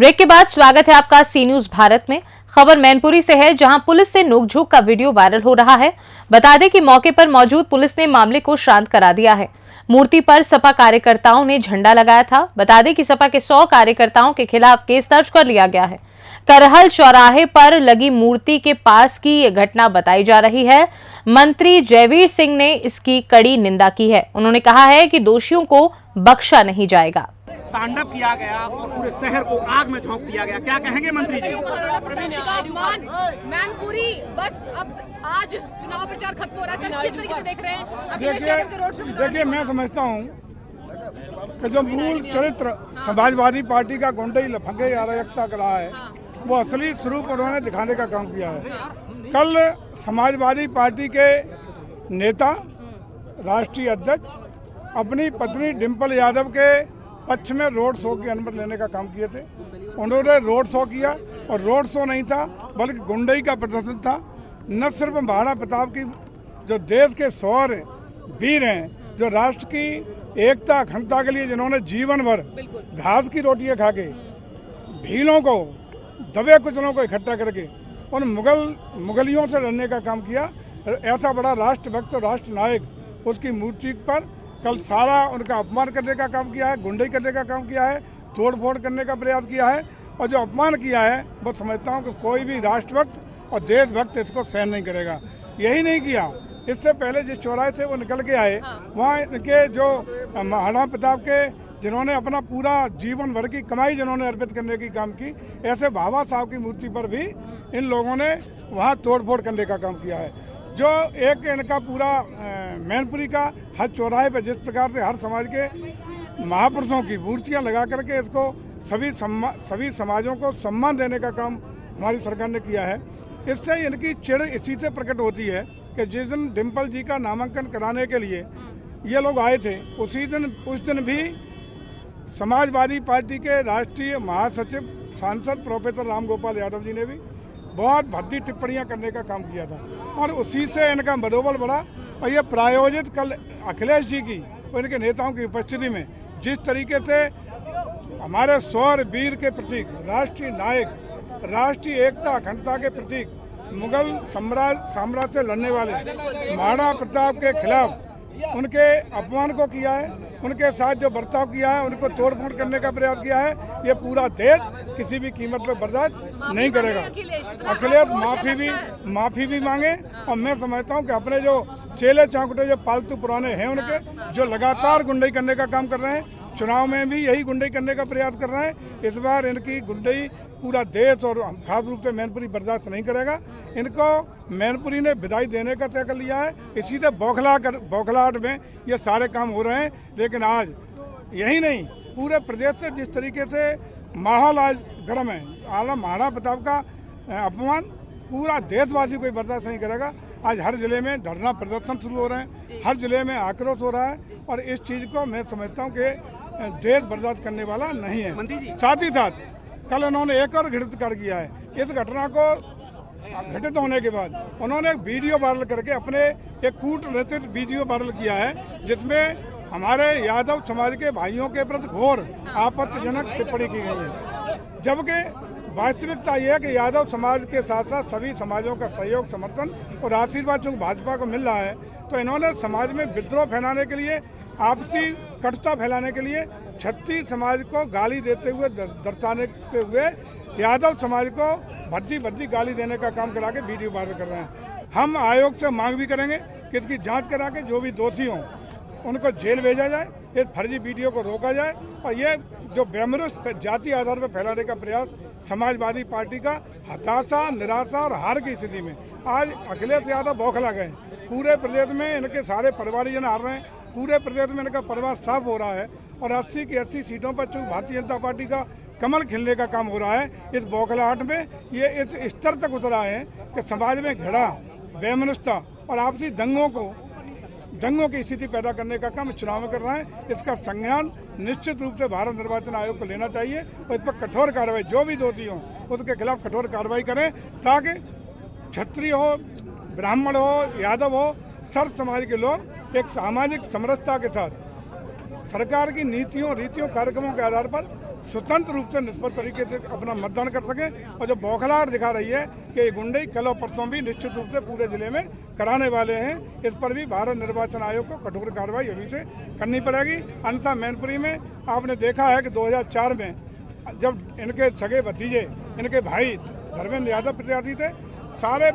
Break के बाद स्वागत है आपका सी न्यूज भारत में। खबर मैनपुरी से है, जहां पुलिस से नोकझोंक का वीडियो वायरल हो रहा है। बता दें कि मौके पर मौजूद पुलिस ने मामले को शांत करा दिया है। मूर्ति पर सपा कार्यकर्ताओं ने झंडा लगाया था। बता दें कि सपा के 100 कार्यकर्ताओं के खिलाफ केस दर्ज कर लिया गया है। करहल चौराहे पर लगी मूर्ति के पास की ये घटना बताई जा रही है। मंत्री जयवीर सिंह ने इसकी कड़ी निंदा की है। उन्होंने कहा है कि दोषियों को बख्शा नहीं जाएगा। तांडव किया गया और पूरे शहर को आग में झोंक दिया गया, क्या कहेंगे मंत्री जी? मैनपुरी बस अब आज चुनाव प्रचार खत्म हो रहा है सर, किस तरीके से देख रहे हैं अखिलेश यादव के रोड शो के दौरान? देखिए, मैं समझता हूँ कि जो मूल चरित्र समाजवादी पार्टी का गुंडई लफंगे अराजकता का रहा है, वो असली स्वरूप उन्होंने दिखाने का काम किया है। कल समाजवादी पार्टी के नेता, राष्ट्रीय अध्यक्ष अपनी पत्नी डिम्पल यादव के पक्ष में रोड शो की अनुमति लेने का काम किए थे। उन्होंने रोड शो किया और रोड शो नहीं था बल्कि गुंडई का प्रदर्शन था। न सिर्फ महाराणा प्रताप की जो देश के शौर्य वीर हैं, जो राष्ट्र की एकता अखंडता के लिए जिन्होंने जीवन भर घास की रोटियां खा के भीलों को दबे कुचलों को इकट्ठा करके उन मुगलियों से लड़ने का काम किया, ऐसा बड़ा राष्ट्रभक्त और राष्ट्र नायक उसकी मूर्ति पर कल सारा उनका अपमान करने का काम किया है, गुंडई करने का काम किया है, तोड़ फोड़ करने का प्रयास किया है। और जो अपमान किया है वो समझता हूँ कि कोई भी राष्ट्रभक्त और देशभक्त इसको सहन नहीं करेगा। यही नहीं किया, इससे पहले जिस चौराहे से वो निकल के आए, वहाँ इनके जो महाराणा प्रताप के जिन्होंने अपना पूरा जीवन भर की कमाई जिन्होंने अर्पित करने की काम की, ऐसे बाबा साहब की मूर्ति पर भी इन लोगों ने वहाँ तोड़ फोड़ करने का काम किया है। जो एक इनका पूरा मैनपुरी का हर चौराहे पर जिस प्रकार से हर समाज के महापुरुषों की मूर्तियां लगा करके इसको सभी समाजों को सम्मान देने का काम हमारी सरकार ने किया है, इससे इनकी चिढ़ इसी से प्रकट होती है कि जिस दिन डिम्पल जी का नामांकन कराने के लिए ये लोग आए थे, उस दिन भी समाजवादी पार्टी के राष्ट्रीय महासचिव सांसद प्रोफेसर राम गोपाल यादव जी ने भी बहुत भद्दी टिप्पणियां करने का काम किया था और उसी से इनका मनोबल बढ़ा। और ये प्रायोजित कल अखिलेश जी की और इनके नेताओं की उपस्थिति में जिस तरीके से हमारे शौर्य वीर के प्रतीक, राष्ट्रीय नायक, राष्ट्रीय एकता अखंडता के प्रतीक, मुगल साम्राज्य से लड़ने वाले महाराणा प्रताप के खिलाफ उनके अपमान को किया है, उनके साथ जो बर्ताव किया है, उनको तोड़ फोड़ करने का प्रयास किया है, ये पूरा देश किसी भी कीमत पर बर्दाश्त नहीं करेगा। अखिलेश माफी भी मांगे और मैं समझता हूँ कि अपने जो चेले चांकुटे जो पालतू पुराने हैं उनके, जो लगातार गुंडई करने का काम कर रहे हैं, चुनाव में भी यही गुंडई करने का प्रयास कर रहे हैं। इस बार इनकी गुंडई पूरा देश और खास रूप से मैनपुरी बर्दाश्त नहीं करेगा। इनको मैनपुरी ने विदाई देने का तय कर लिया है। इसी से बौखलाहट में ये सारे काम हो रहे हैं। लेकिन आज यही नहीं, पूरे प्रदेश से जिस तरीके से माहौल आज गर्म है, आला महाराणा प्रताप का अपमान पूरा देशवासी कोई बर्दाश्त नहीं करेगा। आज हर जिले में धरना प्रदर्शन शुरू हो रहे हैं, हर जिले में आक्रोश हो रहा है और इस चीज़ को मैं समझता हूँ कि देश बर्दाश्त करने वाला नहीं है। साथ ही साथ कल उन्होंने एक और घटित कर किया है। इस घटना को घटित होने के बाद उन्होंने एक वीडियो वायरल करके अपने एक कूटनीतिक वीडियो वायरल किया है, जिसमें हमारे यादव समाज के भाइयों के प्रति घोर आपत्तिजनक टिप्पणी की गई है। जबकि वास्तविकता यह है कि यादव समाज के साथ साथ सभी समाजों का सहयोग, समर्थन और आशीर्वाद जो भाजपा को मिल रहा है, तो इन्होंने समाज में विद्रोह फैलाने के लिए, आपसी कटुता फैलाने के लिए क्षत्रिय समाज को गाली देते हुए, दर्शाने हुए यादव समाज को भद्दी गाली देने का काम करा के वीडियो वायरल कर रहे हैं। हम आयोग से मांग भी करेंगे कि इसकी जांच करा के जो भी दोषी हों उनको जेल भेजा जाए, इस फर्जी वीडियो को रोका जाए और ये जो बेमरुस जाति आधार पर फैलाने का प्रयास समाजवादी पार्टी का हताशा, निराशा और हार की स्थिति में आज अखिलेश यादव बौखला गए। पूरे प्रदेश में इनके सारे परिवारजन हार रहे हैं, पूरे प्रदेश में इनका परिवार साफ हो रहा है और 80 की 80 सीटों पर चूँकि भारतीय जनता पार्टी का कमल खिलने का काम हो रहा है। इस बौखलाहट में ये इस स्तर तक उतरा है कि समाज में घृणा, बेमनुष्यता और आपसी दंगों की स्थिति पैदा करने का काम चुनाव में कर रहे हैं। इसका संज्ञान निश्चित रूप से भारत निर्वाचन आयोग को लेना चाहिए और इस पर कठोर कार्रवाई, जो भी दोषी हों उसके खिलाफ कठोर कार्रवाई करें, ताकि क्षत्रिय हो, ब्राह्मण हो, यादव हो, सर्व समाज के लोग एक सामाजिक समरसता के साथ सरकार की नीतियों, रीतियों, कार्यक्रमों के आधार पर स्वतंत्र रूप से निष्पक्ष तरीके से अपना मतदान कर सकें। और जो बौखलाहट दिखा रही है कि ये गुंडे कल और परसों भी निश्चित रूप से पूरे जिले में कराने वाले हैं, इस पर भी भारत निर्वाचन आयोग को कठोर कार्रवाई अभी से करनी पड़ेगी। अन्यथा मैनपुरी में आपने देखा है कि 2004 में जब इनके सगे भतीजे, इनके भाई धर्मेंद्र यादव प्रत्याशी थे, सारे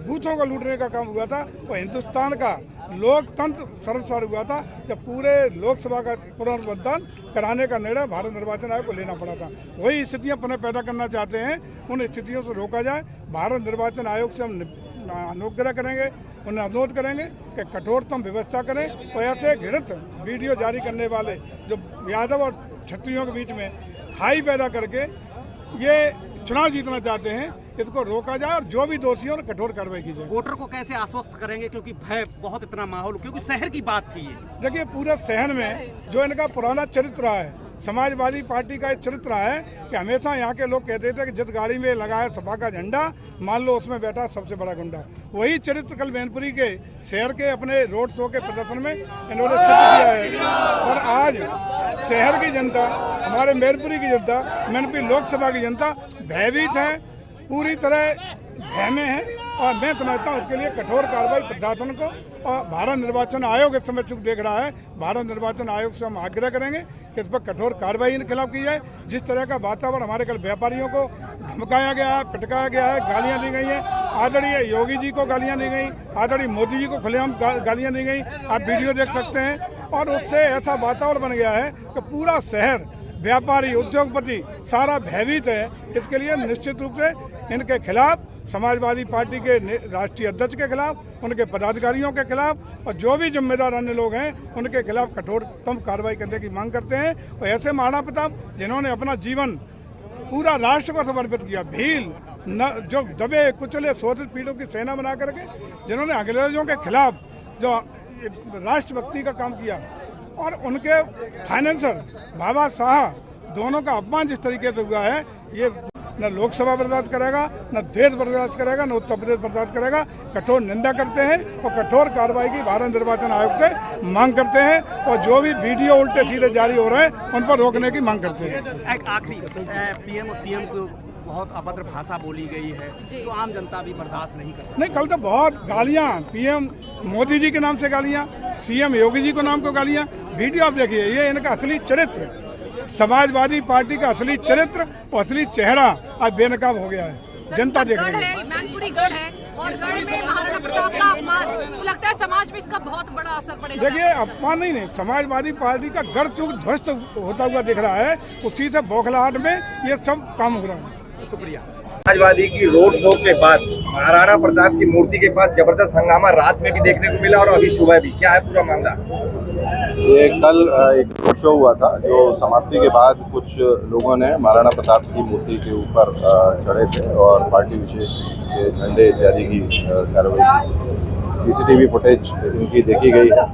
बूथों को लूटने का काम हुआ था और हिंदुस्तान का लोकतंत्र सर्वसार हुआ था जब पूरे लोकसभा का पुनर्मतदान कराने का निर्णय भारत निर्वाचन आयोग को लेना पड़ा था। वही स्थितियां पुनः पैदा करना चाहते हैं, उन स्थितियों से रोका जाए। भारत निर्वाचन आयोग से हम अनुग्रह करेंगे, उन्हें अनुरोध करेंगे कि कठोरतम व्यवस्था करें और ऐसे घृणित वीडियो जारी करने वाले जो यादव और क्षत्रियों के बीच में खाई पैदा करके ये चुनाव जीतना चाहते हैं, इसको रोका जाए और जो भी दोषी हो कठोर कार्रवाई की जाए। वोटर को कैसे आश्वस्त करेंगे, क्योंकि भय बहुत इतना माहौल, क्योंकि शहर की बात थी ये। देखिए पूरे शहर में जो इनका पुराना चरित्र रहा है, समाजवादी पार्टी का एक चरित्र रहा है कि हमेशा यहाँ के लोग कहते थे कि जिस गाड़ी में लगा है सपा का झंडा, मान लो उसमें बैठा सबसे बड़ा गुंडा। वही चरित्र कल मैनपुरी के शहर के अपने रोड शो के प्रदर्शन में इन्होंने सिद्ध किया है। और आज शहर की जनता, हमारे मैनपुरी की जनता, मैनपुरी लोकसभा की जनता भयभीत है, पूरी तरह भय में है। और मैं समझता हूँ इसके लिए कठोर कार्रवाई प्रशासन को और भारत निर्वाचन आयोग इस समय चुप देख रहा है। भारत निर्वाचन आयोग से हम आग्रह करेंगे कि इस पर कठोर कार्रवाई इनके खिलाफ की जाए। जिस तरह का वातावरण हमारे कल व्यापारियों को धमकाया गया है, पिटकाया गया है, गालियाँ दी गई हैं, आदरणीय योगी जी को गालियाँ दी गई, आदरणीय मोदी जी को खुलेआम गालियाँ दी गई, आप वीडियो देख सकते हैं। और उससे ऐसा वातावरण बन गया है कि पूरा शहर, व्यापारी, उद्योगपति सारा भयभीत है। इसके लिए निश्चित रूप से इनके खिलाफ, समाजवादी पार्टी के राष्ट्रीय अध्यक्ष के खिलाफ, उनके पदाधिकारियों के खिलाफ और जो भी जिम्मेदार अन्य लोग हैं उनके खिलाफ कठोरतम कार्रवाई करने की मांग करते हैं। और ऐसे महाराणा प्रताप जिन्होंने अपना जीवन पूरा राष्ट्र को समर्पित किया, भील जो दबे कुचले शोषित पीढ़ियों की सेना बना करके, जिन्होंने अंग्रेजों के खिलाफ जो राष्ट्रभक्ति का काम किया, और उनके फाइनेंसर बाबा साहब दोनों का अपमान जिस तरीके से हुआ है, ये न लोकसभा बर्दाश्त करेगा, न देश बर्दाश्त करेगा, न उत्तर प्रदेश बर्दाश्त करेगा। कठोर निंदा करते हैं और कठोर कार्रवाई की भारत निर्वाचन आयोग से मांग करते हैं। और जो भी वीडियो उल्टे सीधे जारी हो रहे हैं उन पर रोकने की मांग करते हैं। एक आखिरी, पीएम और सीएम को बहुत अभद्र भाषा बोली गई है, तो आम जनता भी बर्दाश्त नहीं कर सकती। नहीं, कल तो बहुत गालियाँ, पीएम मोदी जी के नाम से गालियाँ, सीएम योगी जी को नाम को गालियाँ। वीडियो आप देखिए, ये इनका असली चरित्र, समाजवादी पार्टी का असली चरित्र और असली चेहरा आज बेनकाब हो गया है। जनता देख रही है। मैनपुरी गढ़ है और गढ़ में महाराणा प्रताप का अपमान, तो लगता है समाज में इसका बहुत बड़ा असर पड़ेगा। देखिए अपमान नहीं, समाजवादी पार्टी का गढ़ चूक ध्वस्त होता हुआ दिख रहा है, उसी से बौखलाहट में ये सब काम हो रहा है। शुक्रिया। समाजवादी की रोड शो के बाद महाराणा प्रताप की मूर्ति के पास जबरदस्त हंगामा रात में भी देखने को मिला और अभी सुबह भी, क्या है पूरा मामला? ये कल एक रोड शो हुआ था, जो समाप्ति के बाद कुछ लोगों ने महाराणा प्रताप की मूर्ति के ऊपर चढ़े थे और पार्टी विशेष के झंडे इत्यादि की कार्रवाई की। सीसीटीवी फुटेज इनकी देखी गई है।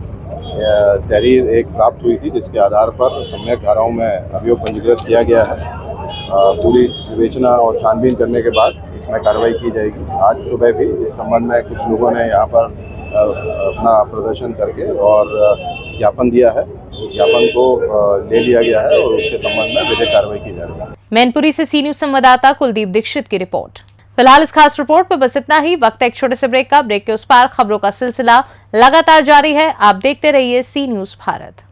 तहरीर एक प्राप्त हुई थी जिसके आधार पर सम्यक धाराओं में अभियोग पंजीकृत किया गया है। पूरी विवेचना और छानबीन करने के बाद इसमें कार्रवाई की जाएगी। आज सुबह भी इस संबंध में कुछ लोगों ने यहाँ पर अपना प्रदर्शन करके और ज्ञापन दिया है। उस ज्ञापन को ले लिया गया है और उसके संबंध में विधिक कार्रवाई की जा रही है। मैनपुरी से सी न्यूज संवाददाता कुलदीप दीक्षित की रिपोर्ट। फिलहाल इस खास रिपोर्ट पर बस इतना ही। वक्त है एक छोटे से ब्रेक का। ब्रेक के उस पार खबरों का सिलसिला लगातार जारी है। आप देखते रहिए सी न्यूज भारत।